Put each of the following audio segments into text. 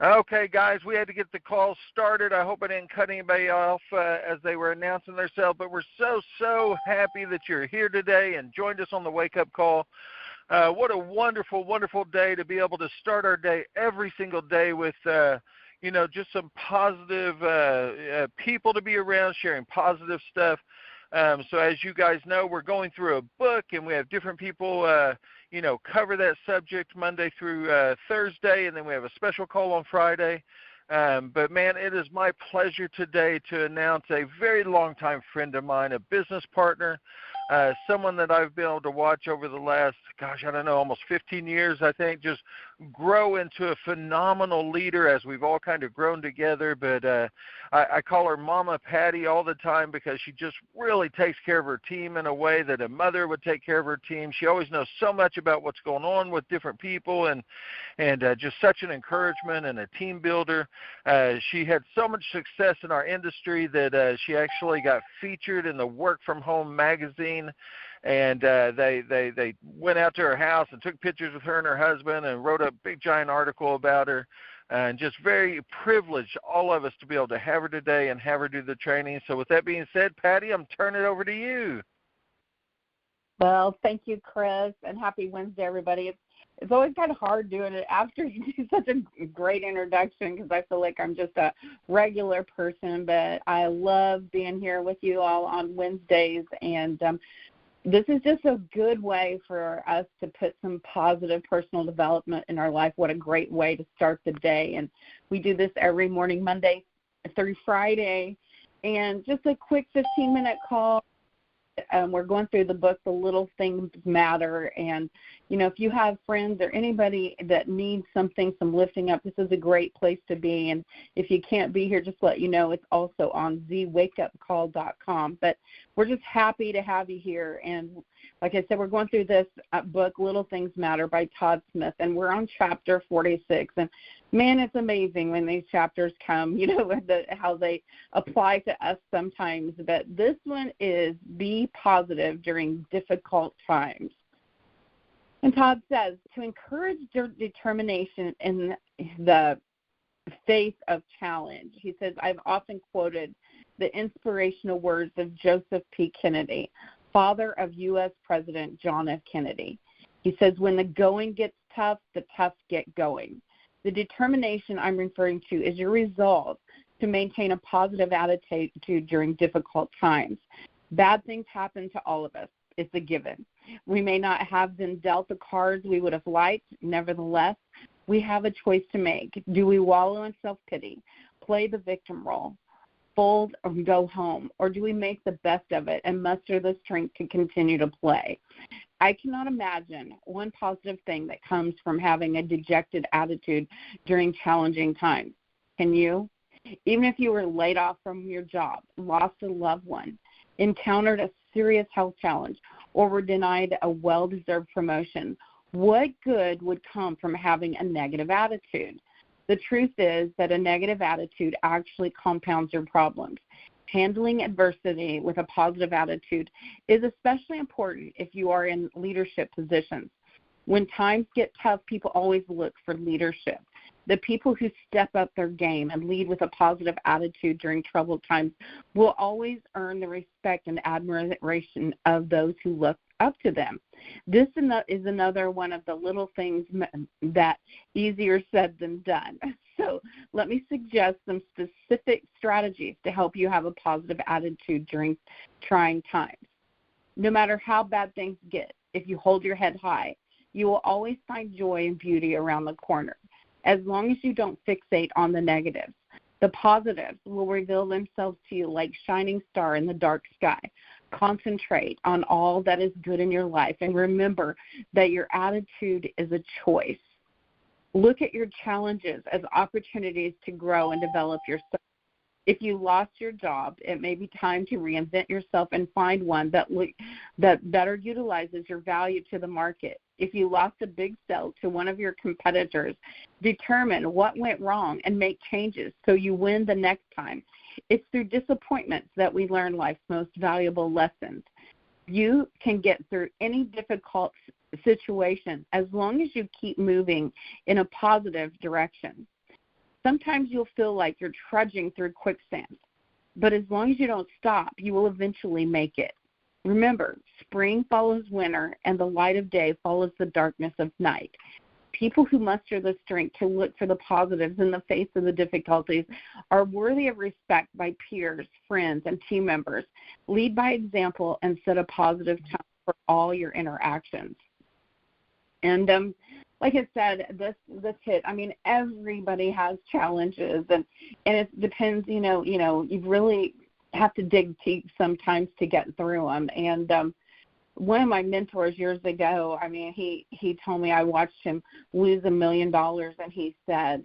Okay, guys, we had to get the call started. I hope I didn't cut anybody off as they were announcing themselves, but we're so happy that you're here today and joined us on the wake-up call. What a wonderful, wonderful day to be able to start our day every single day with, just some positive people to be around, sharing positive stuff. So as you guys know, we're going through a book, and we have different people, cover that subject Monday through Thursday, and then we have a special call on Friday. But, man, it is my pleasure today to announce a very long-time friend of mine, a business partner, someone that I've been able to watch over the last, almost 15 years, I think, just grow into a phenomenal leader as we've all kind of grown together. But I call her Mama Patty all the time because she just really takes care of her team in a way that a mother would take care of her team. She always knows so much about what's going on with different people and just such an encouragement and a team builder. She had so much success in our industry that she actually got featured in the Work From Home magazine, and they went out to her house and took pictures with her and her husband and wrote a big giant article about her. And just very privileged, all of us, to be able to have her today and have her do the training. So with that being said, Patty, I'm turning it over to you. Well, thank you, Chris, and happy Wednesday, everybody. It's always kind of hard doing it after you do such a great introduction because I feel like I'm just a regular person, but I love being here with you all on Wednesdays, and this is just a good way for us to put some positive personal development in our life. What a great way to start the day, and we do this every morning, Monday through Friday, and just a quick 15-minute call. We're going through the book, The Little Things Matter, and, if you have friends or anybody that needs some lifting up, this is a great place to be. And if you can't be here, just let you know it's also on thewakeupcall.com. But we're just happy to have you here. And like I said, we're going through this book, Little Things Matter by Todd Smith, and we're on chapter 46. And, man, it's amazing when these chapters come, how they apply to us sometimes. But this one is be positive during difficult times. And Todd says, to encourage determination in the face of challenge, he says, I've often quoted the inspirational words of Joseph P. Kennedy, father of U.S. President John F. Kennedy. He says, when the going gets tough, the tough get going. The determination I'm referring to is your resolve to maintain a positive attitude during difficult times. Bad things happen to all of us. It's a given. We may not have been dealt the cards we would have liked. Nevertheless, we have a choice to make. Do we wallow in self-pity, play the victim role, fold or go home, or do we make the best of it and muster the strength to continue to play? I cannot imagine one positive thing that comes from having a dejected attitude during challenging times. Can you? Even if you were laid off from your job, lost a loved one, encountered a serious health challenge, or were denied a well-deserved promotion, what good would come from having a negative attitude? The truth is that a negative attitude actually compounds your problems. Handling adversity with a positive attitude is especially important if you are in leadership positions. When times get tough, people always look for leadership. The people who step up their game and lead with a positive attitude during troubled times will always earn the respect and admiration of those who look up to them. This is another one of the little things that easier said than done. So let me suggest some specific strategies to help you have a positive attitude during trying times. No matter how bad things get, if you hold your head high, you will always find joy and beauty around the corner. As long as you don't fixate on the negatives, the positives will reveal themselves to you like shining star in the dark sky. Concentrate on all that is good in your life, and remember that your attitude is a choice. Look at your challenges as opportunities to grow and develop yourself. If you lost your job, it may be time to reinvent yourself and find one that better utilizes your value to the market. If you lost a big sale to one of your competitors, determine what went wrong and make changes so you win the next time. It's through disappointments that we learn life's most valuable lessons. You can get through any difficult situation as long as you keep moving in a positive direction. Sometimes you'll feel like you're trudging through quicksand, but as long as you don't stop, you will eventually make it. Remember, spring follows winter, and the light of day follows the darkness of night. People who muster the strength to look for the positives in the face of the difficulties are worthy of respect by peers, friends, and team members. Lead by example and set a positive tone for all your interactions. And like I said, this hit. I mean, everybody has challenges, and it depends. You really have to dig deep sometimes to get through them. And one of my mentors years ago, I mean, he told me, I watched him lose $1 million, and he said,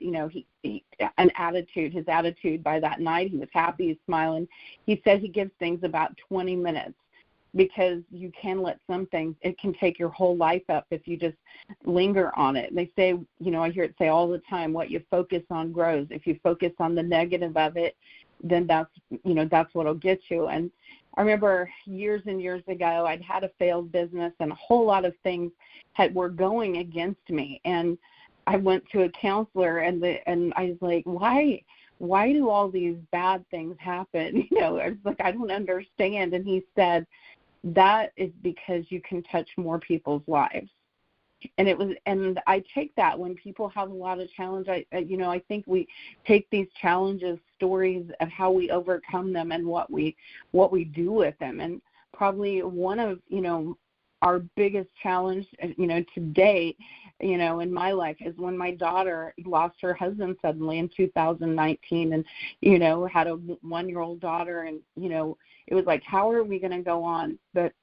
his attitude by that night, he was happy, he's smiling. He said he gives things about 20 minutes. Because you can let some things, it can take your whole life up if you just linger on it. They say, I hear it say all the time, what you focus on grows. If you focus on the negative of it, then that's what'll get you. And I remember years and years ago, I'd had a failed business, and a whole lot of things were going against me. And I went to a counselor, and I was like, why do all these bad things happen? I was like, I don't understand. And he said, that is because you can touch more people's lives. And I take that when people have a lot of challenge. I think we take these challenges, stories of how we overcome them and what we do with them. And probably one of our biggest challenge, to date, in my life is when my daughter lost her husband suddenly in 2019, and had a 1-year-old daughter, and it was like, how are we going to go on? But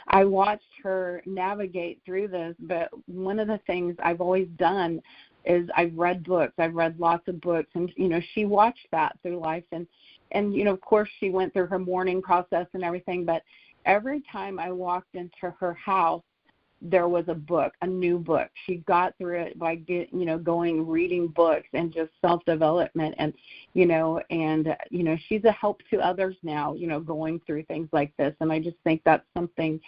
I watched her navigate through this. But one of the things I've always done is I've read books. I've read lots of books, and she watched that through life, and of course she went through her mourning process and everything. But every time I walked into her house, there was a book, a new book. She got through it by reading books and just self-development, and she's a help to others now, going through things like this. And I just think that's something,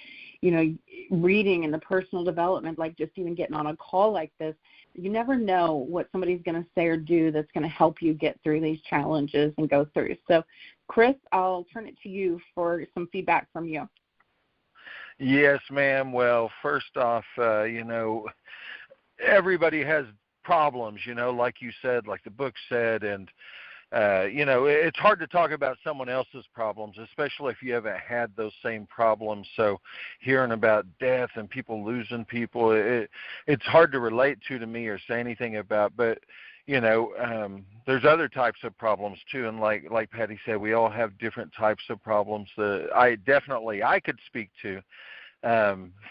reading and the personal development, like just even getting on a call like this, you never know what somebody's going to say or do that's going to help you get through these challenges and go through. So, Chris, I'll turn it to you for some feedback from you. Yes, ma'am. Well, first off, everybody has problems, like you said, like the book said, and, it's hard to talk about someone else's problems, especially if you haven't had those same problems. So hearing about death and people losing people, it's hard to relate to me or say anything about, but there's other types of problems too, and like Patty said, we all have different types of problems that I could speak to.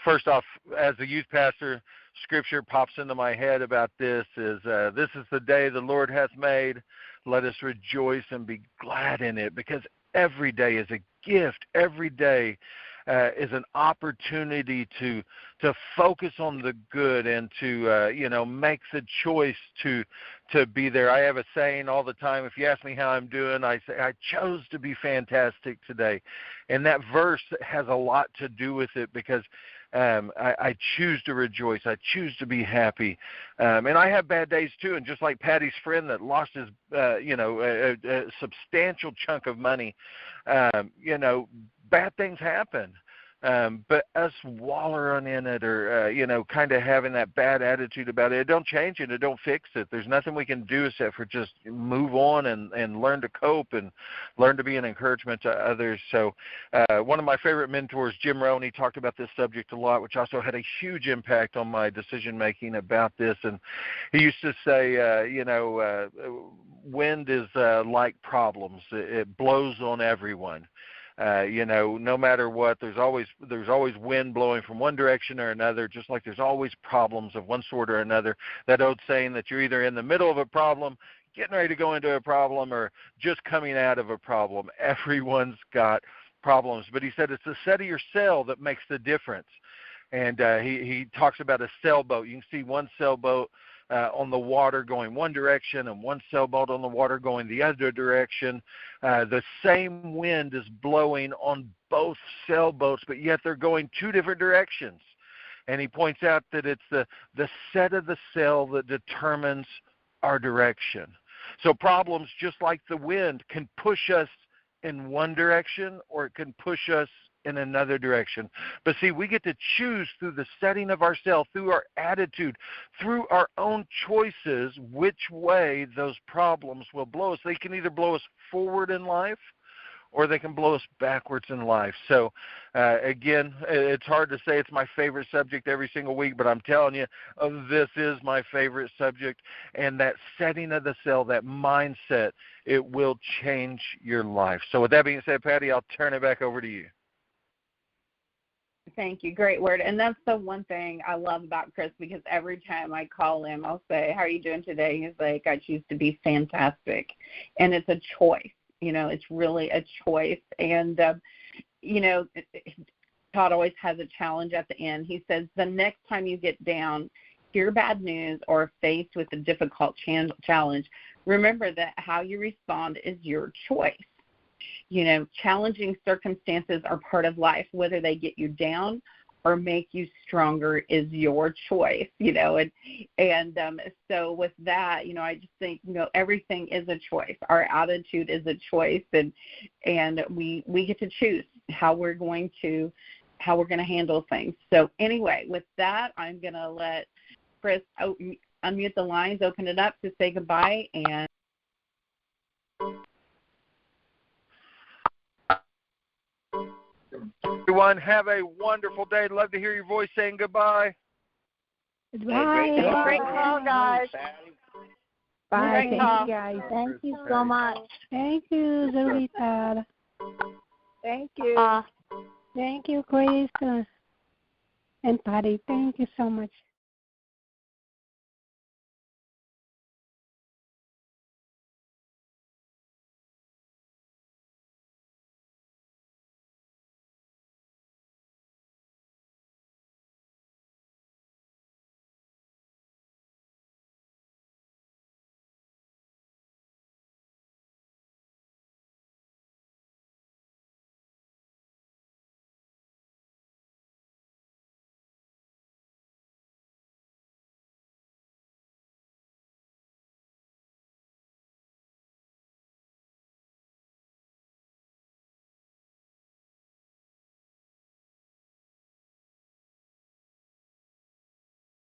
First off, as a youth pastor, scripture pops into my head about this is the day the Lord hath made. Let us rejoice and be glad in it, because every day is a gift. Every day is an opportunity to focus on the good and to make the choice to be there. I have a saying all the time. If you ask me how I'm doing, I say I chose to be fantastic today, and that verse has a lot to do with it, because I choose to rejoice. I choose to be happy, and I have bad days too. And just like Patty's friend that lost his a substantial chunk of money, bad things happen. But us wallowing in it, or kind of having that bad attitude about it don't change it. It don't fix it. There's nothing we can do except for just move on and learn to cope and learn to be an encouragement to others. So one of my favorite mentors, Jim Rohn, he talked about this subject a lot, which also had a huge impact on my decision making about this. And he used to say, wind is like problems. It blows on everyone. No matter what, there's always wind blowing from one direction or another, just like there's always problems of one sort or another. That old saying that you're either in the middle of a problem, getting ready to go into a problem, or just coming out of a problem. Everyone's got problems. But he said it's the set of your sail that makes the difference. And he talks about a sailboat. You can see one sailboat on the water going one direction and one sailboat on the water going the other direction. The same wind is blowing on both sailboats, but yet they're going two different directions. And he points out that it's the set of the sail that determines our direction. So problems, just like the wind, can push us in one direction or it can push us in another direction. But see, we get to choose through the setting of ourselves, through our attitude, through our own choices, which way those problems will blow us. They can either blow us forward in life or they can blow us backwards in life. So, again, it's hard to say it's my favorite subject every single week, but I'm telling you, this is my favorite subject. And that setting of the cell, that mindset, it will change your life. So with that being said, Patty, I'll turn it back over to you. Thank you. Great word. And that's the one thing I love about Chris, because every time I call him, I'll say, how are you doing today? He's like, I choose to be fantastic. And it's a choice. It's really a choice. And, Todd always has a challenge at the end. He says, the next time you get down, hear bad news, or faced with a difficult challenge, remember that how you respond is your choice. Challenging circumstances are part of life. Whether they get you down or make you stronger is your choice, so with that, I just think, everything is a choice. Our attitude is a choice, and we get to choose how we're going to handle things. So anyway, with that, I'm going to let Chris unmute the lines, open it up to say goodbye, and everyone, have a wonderful day. Love to hear your voice saying goodbye. Goodbye. Great call, guys. Bye. Thank call. you, guys. Thank you so much. Thank you, Zoe, Todd. Thank you. Thank you, Chris. And Patty, thank you so much.